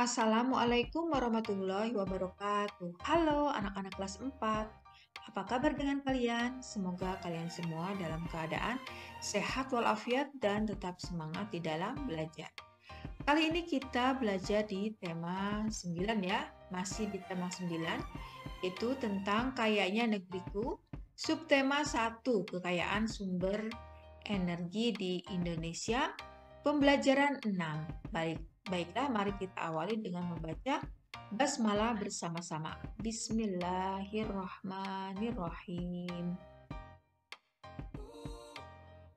Assalamualaikum warahmatullahi wabarakatuh. Halo anak-anak kelas 4. Apa kabar dengan kalian? Semoga kalian semua dalam keadaan sehat walafiat dan tetap semangat di dalam belajar. Kali ini kita belajar di tema 9 ya. Masih di tema 9, yaitu tentang kayanya negeriku. Subtema 1, kekayaan sumber energi di Indonesia. Pembelajaran 6. Baiklah, mari kita awali dengan membaca basmalah bersama-sama. Bismillahirrahmanirrahim.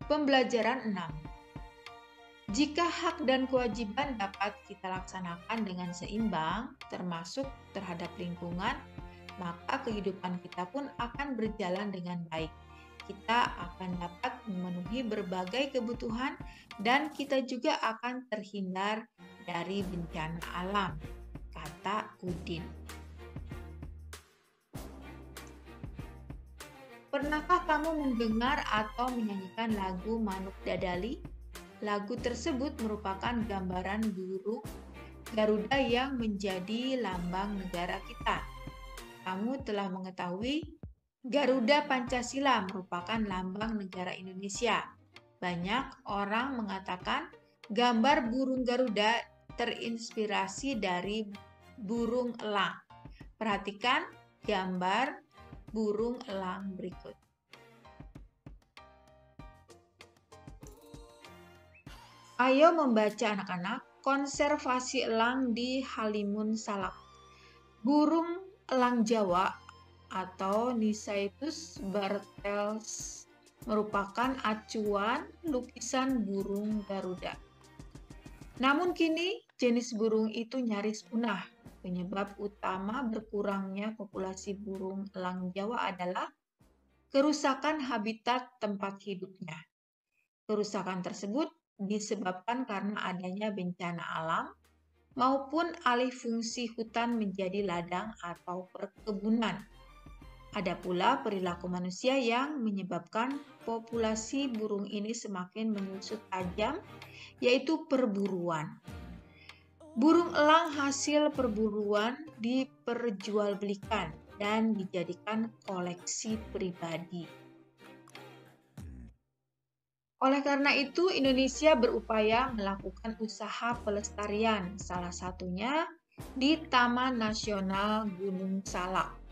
Pembelajaran 6. Jika hak dan kewajiban dapat kita laksanakan dengan seimbang, termasuk terhadap lingkungan, maka kehidupan kita pun akan berjalan dengan baik. Kita akan dapat memenuhi berbagai kebutuhan dan kita juga akan terhindar dari bencana alam, kata Udin. Pernahkah kamu mendengar atau menyanyikan lagu Manuk Dadali? Lagu tersebut merupakan gambaran burung Garuda yang menjadi lambang negara kita. Kamu telah mengetahui Garuda Pancasila merupakan lambang negara Indonesia. Banyak orang mengatakan gambar burung Garuda terinspirasi dari burung elang. Perhatikan gambar burung elang berikut. Ayo membaca anak-anak konservasi elang di Halimun Salak. Burung elang Jawa atau Nisaetus bartels merupakan acuan lukisan burung Garuda. Namun kini jenis burung itu nyaris punah. Penyebab utama berkurangnya populasi burung elang Jawa adalah kerusakan habitat tempat hidupnya. Kerusakan tersebut disebabkan karena adanya bencana alam maupun alih fungsi hutan menjadi ladang atau perkebunan. Ada pula perilaku manusia yang menyebabkan populasi burung ini semakin menyusut tajam, yaitu perburuan. Burung elang hasil perburuan diperjualbelikan dan dijadikan koleksi pribadi. Oleh karena itu, Indonesia berupaya melakukan usaha pelestarian, salah satunya di Taman Nasional Gunung Salak.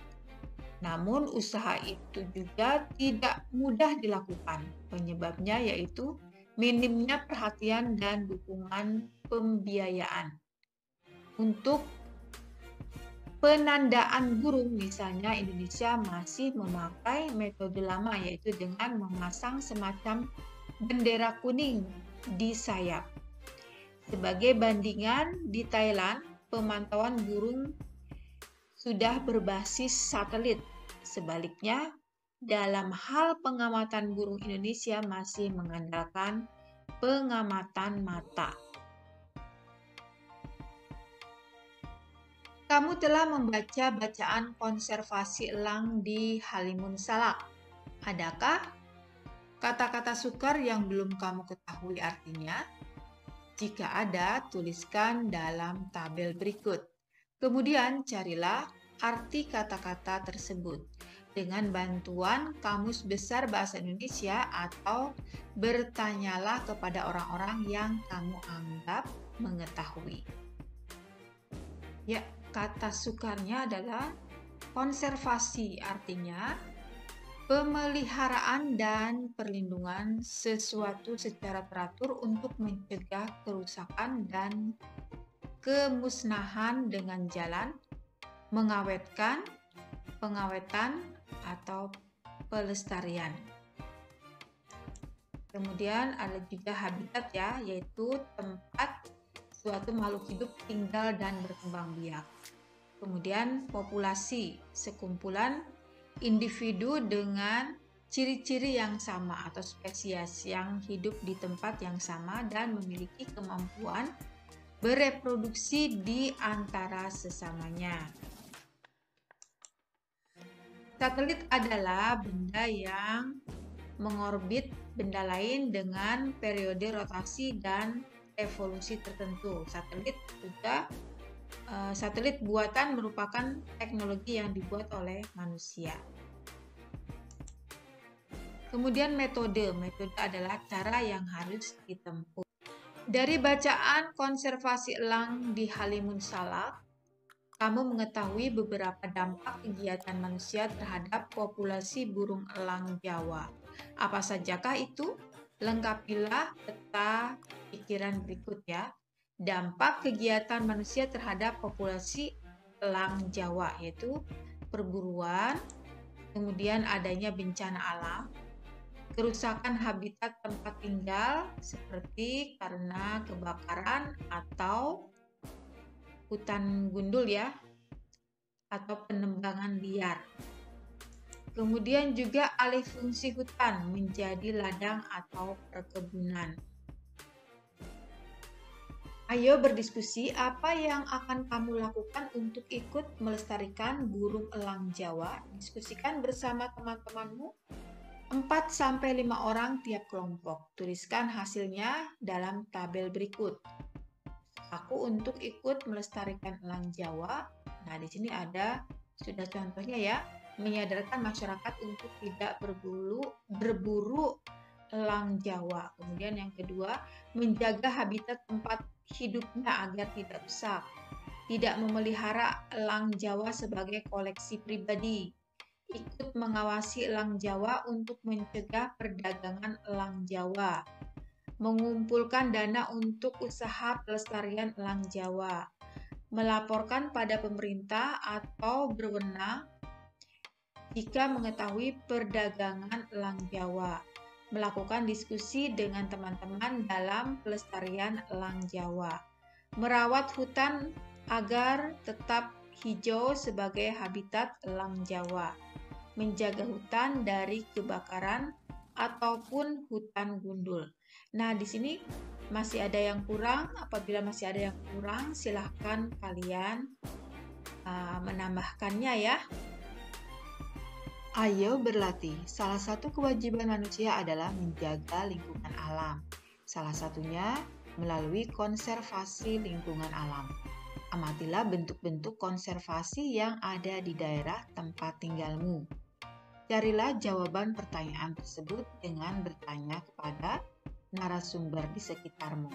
Namun, usaha itu juga tidak mudah dilakukan. Penyebabnya yaitu minimnya perhatian dan dukungan pembiayaan. Untuk penandaan burung, misalnya Indonesia masih memakai metode lama, yaitu dengan memasang semacam bendera kuning di sayap. Sebagai bandingan, di Thailand, pemantauan burung sudah berbasis satelit. Sebaliknya, dalam hal pengamatan burung, Indonesia masih mengandalkan pengamatan mata. Kamu telah membaca bacaan konservasi elang di Halimun Salak. Adakah kata-kata sukar yang belum kamu ketahui artinya? Jika ada, tuliskan dalam tabel berikut. Kemudian carilah arti kata-kata tersebut dengan bantuan Kamus Besar Bahasa Indonesia atau bertanyalah kepada orang-orang yang kamu anggap mengetahui. Ya, kata sukarnya adalah konservasi, artinya pemeliharaan dan perlindungan sesuatu secara teratur untuk mencegah kerusakan dan kemusnahan dengan jalan mengawetkan, pengawetan, atau pelestarian. Kemudian ada juga habitat ya, yaitu tempat suatu makhluk hidup tinggal dan berkembang biak. Kemudian populasi, sekumpulan individu dengan ciri-ciri yang sama atau spesies yang hidup di tempat yang sama dan memiliki kemampuan bereproduksi di antara sesamanya. Satelit adalah benda yang mengorbit benda lain dengan periode rotasi dan evolusi tertentu. Satelit juga Satelit buatan merupakan teknologi yang dibuat oleh manusia. Kemudian metode adalah cara yang harus ditempuh. Dari bacaan konservasi elang di Halimun Salak, kamu mengetahui beberapa dampak kegiatan manusia terhadap populasi burung elang Jawa. Apa sajakah itu? Lengkapilah peta pikiran berikut ya. Dampak kegiatan manusia terhadap populasi elang Jawa, yaitu perburuan, kemudian adanya bencana alam, kerusakan habitat tempat tinggal seperti karena kebakaran atau hutan gundul ya, atau penebangan liar. Kemudian juga alih fungsi hutan menjadi ladang atau perkebunan. Ayo berdiskusi apa yang akan kamu lakukan untuk ikut melestarikan burung elang Jawa. Diskusikan bersama teman-temanmu. 4-5 orang tiap kelompok. Tuliskan hasilnya dalam tabel berikut. Aku untuk ikut melestarikan elang Jawa. Nah, di sini ada sudah contohnya ya. Menyadarkan masyarakat untuk tidak berburu elang Jawa. Kemudian yang kedua, menjaga habitat tempat hidupnya agar tidak rusak. Tidak memelihara elang Jawa sebagai koleksi pribadi. Ikut mengawasi elang Jawa untuk mencegah perdagangan elang Jawa. Mengumpulkan dana untuk usaha pelestarian elang Jawa. Melaporkan pada pemerintah atau berwenang jika mengetahui perdagangan elang Jawa, melakukan diskusi dengan teman-teman dalam pelestarian elang Jawa, merawat hutan agar tetap hijau sebagai habitat elang Jawa, menjaga hutan dari kebakaran ataupun hutan gundul. Nah, di sini masih ada yang kurang. Apabila masih ada yang kurang, silahkan kalian menambahkannya ya. Ayo berlatih. Salah satu kewajiban manusia adalah menjaga lingkungan alam. Salah satunya melalui konservasi lingkungan alam. Amatilah bentuk-bentuk konservasi yang ada di daerah tempat tinggalmu. Carilah jawaban pertanyaan tersebut dengan bertanya kepada narasumber di sekitarmu.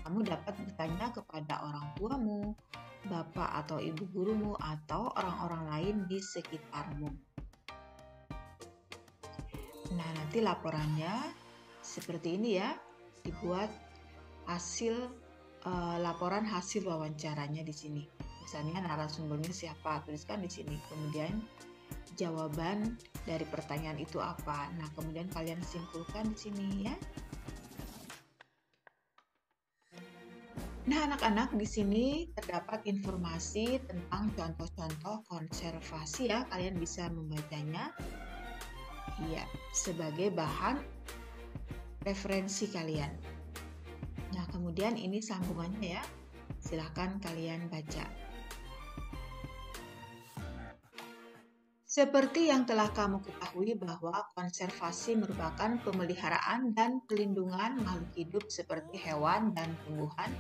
Kamu dapat bertanya kepada orang tuamu, bapak atau ibu gurumu, atau orang-orang lain di sekitarmu. Nah, nanti laporannya seperti ini ya, dibuat laporan hasil wawancaranya di sini. Misalnya narasumbernya siapa, tuliskan di sini. Kemudian jawaban dari pertanyaan itu apa. Nah, kemudian kalian simpulkan di sini ya. Nah, anak-anak, di sini terdapat informasi tentang contoh-contoh konservasi ya. Kalian bisa membacanya. Ya, sebagai bahan referensi kalian. Nah, kemudian ini sambungannya ya. Silahkan kalian baca. Seperti yang telah kamu ketahui bahwa konservasi merupakan pemeliharaan dan pelindungan makhluk hidup seperti hewan dan tumbuhan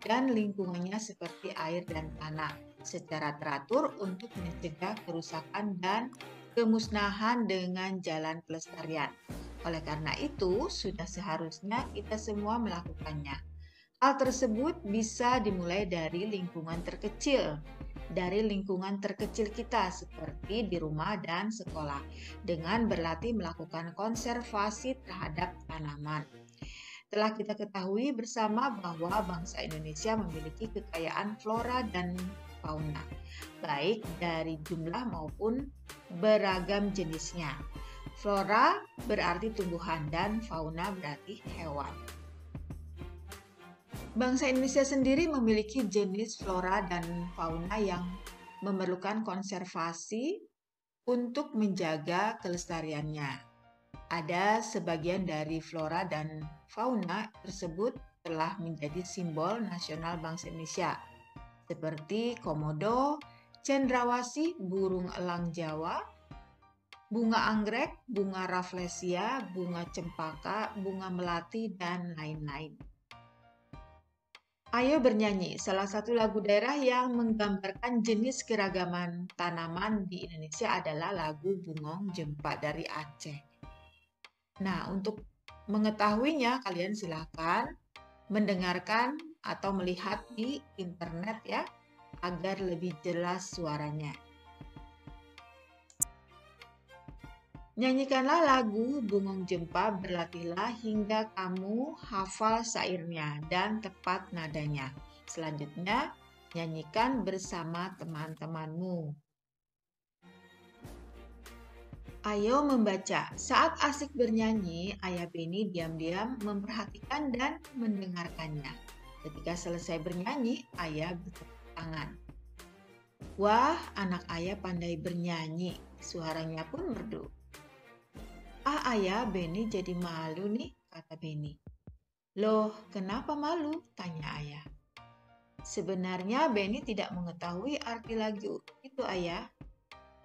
dan lingkungannya seperti air dan tanah secara teratur untuk mencegah kerusakan dan kemusnahan dengan jalan pelestarian. Oleh karena itu, sudah seharusnya kita semua melakukannya. Hal tersebut bisa dimulai dari lingkungan terkecil kita seperti di rumah dan sekolah dengan berlatih melakukan konservasi terhadap tanaman. Telah kita ketahui bersama bahwa bangsa Indonesia memiliki kekayaan flora dan fauna, baik dari jumlah maupun beragam jenisnya. Flora berarti tumbuhan dan fauna berarti hewan. Bangsa Indonesia sendiri memiliki jenis flora dan fauna yang memerlukan konservasi untuk menjaga kelestariannya. Ada sebagian dari flora dan fauna tersebut telah menjadi simbol nasional bangsa Indonesia, seperti komodo, cendrawasih, burung elang Jawa, bunga anggrek, bunga rafflesia, bunga cempaka, bunga melati, dan lain-lain. Ayo bernyanyi salah satu lagu daerah yang menggambarkan jenis keragaman tanaman di Indonesia adalah lagu Bungong Jempa dari Aceh. Nah, untuk mengetahuinya, kalian silakan mendengarkan atau melihat di internet ya, agar lebih jelas suaranya. Nyanyikanlah lagu Bungong Jempa, berlatihlah hingga kamu hafal syairnya dan tepat nadanya. Selanjutnya, nyanyikan bersama teman-temanmu. Ayo membaca. Saat asik bernyanyi, Ayah Beni diam-diam memperhatikan dan mendengarkannya. Ketika selesai bernyanyi, Ayah bertepuk tangan. Wah, anak Ayah pandai bernyanyi. Suaranya pun merdu. Ayah, Beni jadi malu nih, kata Beni. Loh, kenapa malu? Tanya Ayah. Sebenarnya Beni tidak mengetahui arti lagu itu, Ayah.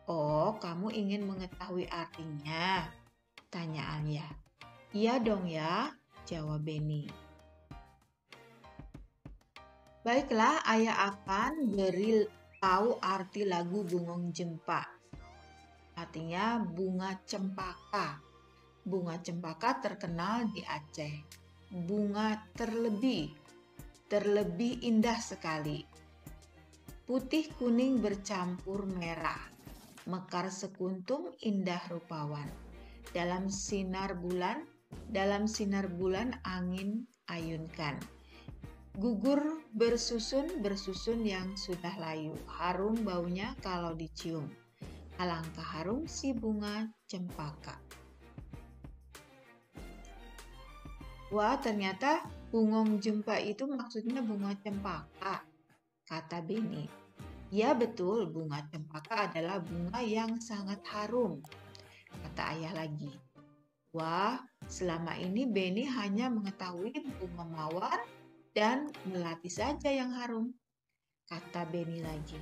Oh, kamu ingin mengetahui artinya? Tanya Ayah. Iya dong ya, jawab Beni. Baiklah, Ayah akan beri tahu arti lagu Bungong Jempa. Artinya bunga cempaka. Bunga cempaka terkenal di Aceh. Bunga terlebih indah sekali. Putih kuning bercampur merah. Mekar sekuntum indah rupawan. Dalam sinar bulan angin ayunkan. Gugur bersusun yang sudah layu. Harum baunya kalau dicium. Alangkah harum si bunga cempaka. Wah, ternyata Bungong Jempa itu maksudnya bunga cempaka, kata Beni. Ya betul, bunga cempaka adalah bunga yang sangat harum, kata Ayah lagi. Wah, selama ini Beni hanya mengetahui bunga mawar dan melati saja yang harum, kata Beni lagi.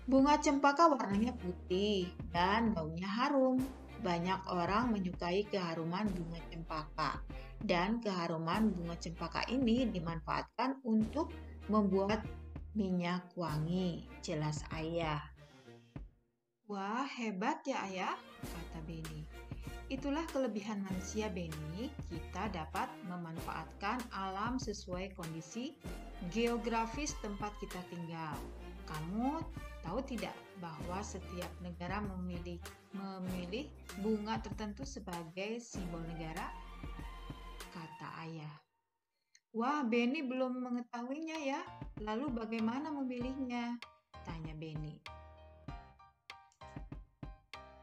Bunga cempaka warnanya putih dan baunya harum. Banyak orang menyukai keharuman bunga cempaka. Dan keharuman bunga cempaka ini dimanfaatkan untuk membuat minyak wangi, jelas Ayah. Wah, hebat ya Ayah, kata Beni. Itulah kelebihan manusia, Beni. Kita dapat memanfaatkan alam sesuai kondisi geografis tempat kita tinggal. Kamu tahu tidak bahwa setiap negara memilih bunga tertentu sebagai simbol negara? Kata Ayah. Wah, Beni belum mengetahuinya ya. Lalu bagaimana memilihnya? Tanya Beni.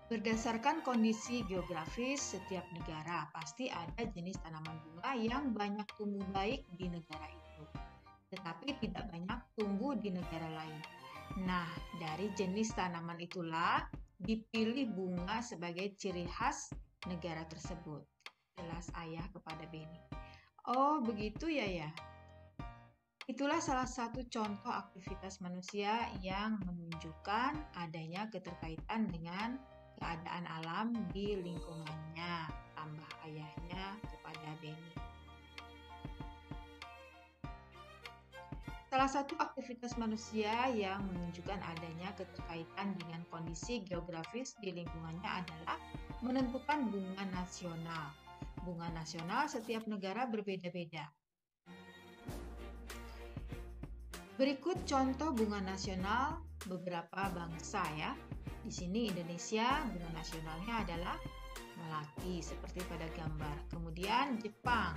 Berdasarkan kondisi geografis setiap negara, pasti ada jenis tanaman bunga yang banyak tumbuh baik di negara itu, tetapi tidak banyak tumbuh di negara lain. Nah, dari jenis tanaman itulah dipilih bunga sebagai ciri khas negara tersebut, jelas Ayah kepada Beni. Oh, begitu ya. Itulah salah satu contoh aktivitas manusia yang menunjukkan adanya keterkaitan dengan keadaan alam di lingkungannya, tambah Ayahnya kepada Beni. Salah satu aktivitas manusia yang menunjukkan adanya keterkaitan dengan kondisi geografis di lingkungannya adalah menentukan bunga nasional. Bunga nasional setiap negara berbeda-beda. Berikut contoh bunga nasional beberapa bangsa ya. Di sini Indonesia bunga nasionalnya adalah melati seperti pada gambar. Kemudian Jepang,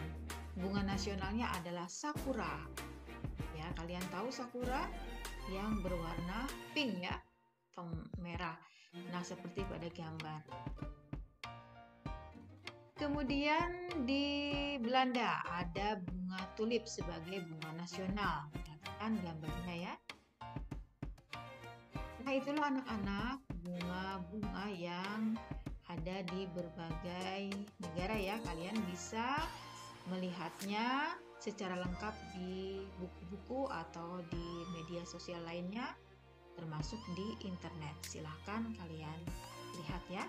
bunga nasionalnya adalah sakura. Ya, kalian tahu sakura yang berwarna pink ya, atau merah. Nah, seperti pada gambar. Kemudian di Belanda ada bunga tulip sebagai bunga nasional. Perhatikan gambarnya ya. Nah, itulah anak-anak bunga-bunga yang ada di berbagai negara ya. Kalian bisa melihatnya secara lengkap di buku-buku atau di media sosial lainnya, termasuk di internet. Silahkan kalian lihat ya.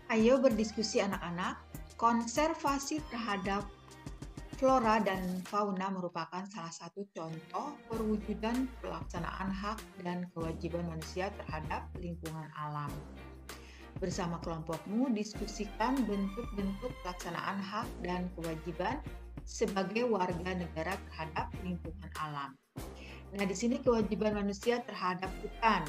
Ayo berdiskusi anak-anak. Konservasi terhadap Flora dan fauna merupakan salah satu contoh perwujudan pelaksanaan hak dan kewajiban manusia terhadap lingkungan alam. Bersama kelompokmu, diskusikan bentuk-bentuk pelaksanaan hak dan kewajiban sebagai warga negara terhadap lingkungan alam. Nah, di sini kewajiban manusia terhadap hutan.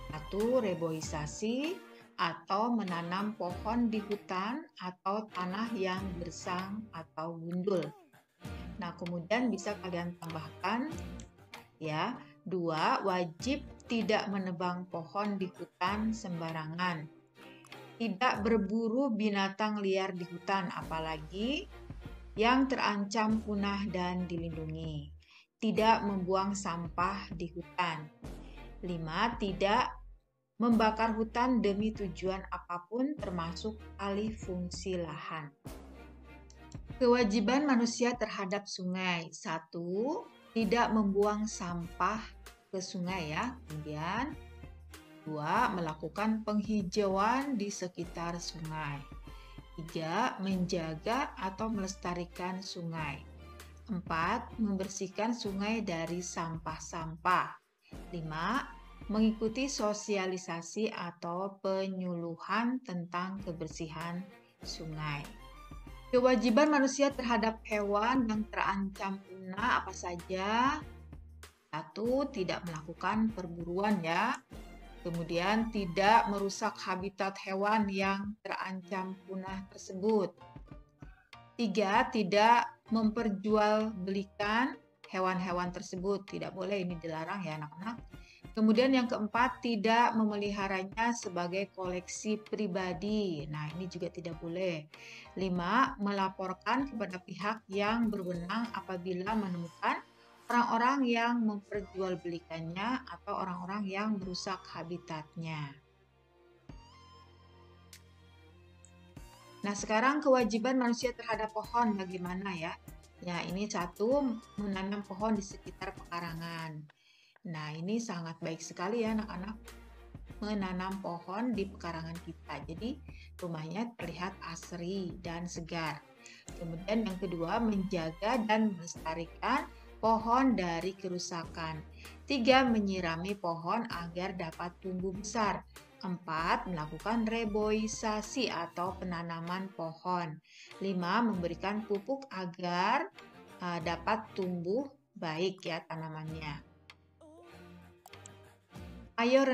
Satu, reboisasi atau menanam pohon di hutan atau tanah yang gersang atau gundul. Nah, kemudian bisa kalian tambahkan ya. Dua, wajib tidak menebang pohon di hutan sembarangan. Tidak berburu binatang liar di hutan, apalagi yang terancam punah dan dilindungi. Tidak membuang sampah di hutan. 5. Tidak membakar hutan demi tujuan apapun termasuk alih fungsi lahan. Kewajiban manusia terhadap sungai. 1. Tidak membuang sampah ke sungai ya. Kemudian 2. Melakukan penghijauan di sekitar sungai. 3. Menjaga atau melestarikan sungai. 4. Membersihkan sungai dari sampah-sampah. 5. Mengikuti sosialisasi atau penyuluhan tentang kebersihan sungai. Kewajiban manusia terhadap hewan yang terancam punah apa saja? 1. Tidak melakukan perburuan ya. Kemudian tidak merusak habitat hewan yang terancam punah tersebut. 3. Tidak memperjualbelikan hewan-hewan tersebut. Tidak boleh, ini dilarang ya anak-anak. Kemudian yang keempat, tidak memeliharanya sebagai koleksi pribadi. Nah, ini juga tidak boleh. 5. Melaporkan kepada pihak yang berwenang apabila menemukan orang-orang yang memperjualbelikannya atau orang-orang yang merusak habitatnya. Nah, sekarang kewajiban manusia terhadap pohon bagaimana ya? Ya, ini 1, menanam pohon di sekitar pekarangan. Nah, ini sangat baik sekali ya anak-anak, menanam pohon di pekarangan kita. Jadi, rumahnya terlihat asri dan segar. Kemudian yang kedua, menjaga dan melestarikan pohon dari kerusakan. 3. Menyirami pohon agar dapat tumbuh besar. 4. Melakukan reboisasi atau penanaman pohon. 5. Memberikan pupuk agar dapat tumbuh baik ya tanamannya. Ayo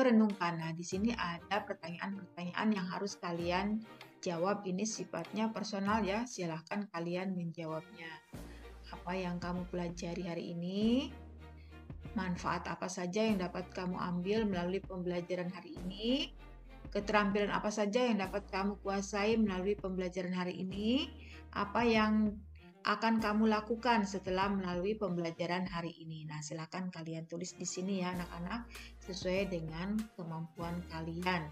renungkan. Nah, di sini ada pertanyaan-pertanyaan yang harus kalian jawab. Ini sifatnya personal ya. Silahkan kalian menjawabnya. Apa yang kamu pelajari hari ini? Manfaat apa saja yang dapat kamu ambil melalui pembelajaran hari ini? Keterampilan apa saja yang dapat kamu kuasai melalui pembelajaran hari ini? Apa yang akan kamu lakukan setelah melalui pembelajaran hari ini? Nah, silakan kalian tulis di sini ya anak-anak, sesuai dengan kemampuan kalian.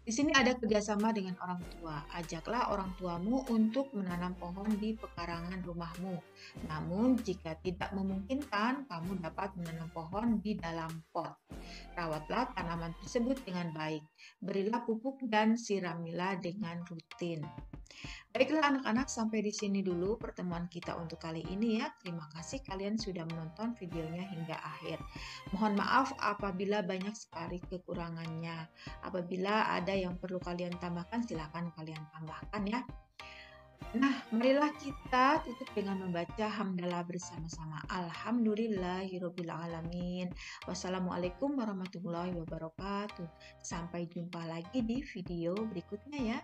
Di sini ada kerjasama dengan orang tua. Ajaklah orang tuamu untuk menanam pohon di pekarangan rumahmu. Namun, jika tidak memungkinkan, kamu dapat menanam pohon di dalam pot. Rawatlah tanaman tersebut dengan baik. Berilah pupuk dan siramilah dengan rutin. Baiklah anak-anak, sampai di sini dulu pertemuan kita untuk kali ini ya. Terima kasih kalian sudah menonton videonya hingga akhir. Mohon maaf apabila banyak sekali kekurangannya. Apabila ada yang perlu kalian tambahkan, silakan kalian tambahkan ya. Nah, marilah kita tutup dengan membaca hamdalah bersama-sama. Alhamdulillahirobbilalamin. Wassalamualaikum warahmatullahi wabarakatuh. Sampai jumpa lagi di video berikutnya ya.